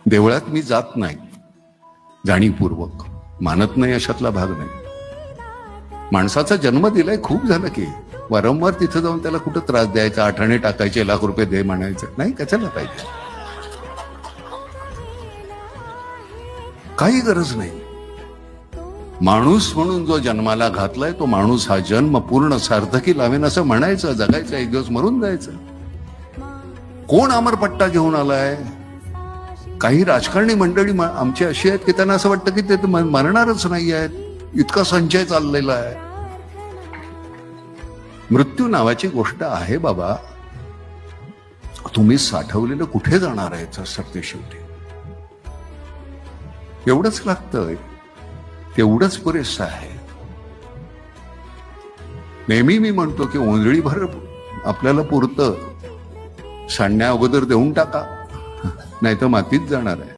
देवळात मी जात नाही जाणीवपूर्वक, मानत नाही अशातला भाग नाही. माणसाचा जन्म दिलाय, खूप झालं की. वारंवार तिथं जाऊन त्याला कुठं त्रास द्यायचा, आठाणे टाकायचे, लाख रुपये दे म्हणायचं नाही, कशाला पाहिजे? काही गरज नाही. माणूस म्हणून जो जन्माला घातलाय तो माणूस हा जन्म पूर्ण सार्थकी लावेन असं म्हणायचं, जगायचं, एक दिवस मरून जायचं. कोण अमरपट्टा घेऊन आलाय? काही राजकारणी मंडळी आमची अशी आहेत की त्यांना असं वाटतं की ते मरणारच नाही आहेत, इतका संचय चाललेला आहे. मृत्यू नावाची गोष्ट आहे बाबा, तुम्ही साठवलेलं कुठे जाणार आहे सरते शेवटी. एवढंच लागतंय, तेवढंच पुरेसं आहे. नेहमी मी म्हणतो की ओंजळीभर आपल्याला पुरतं, सांडण्या अगोदर देऊन टाका, नाही तर मातीत जाणार आहे.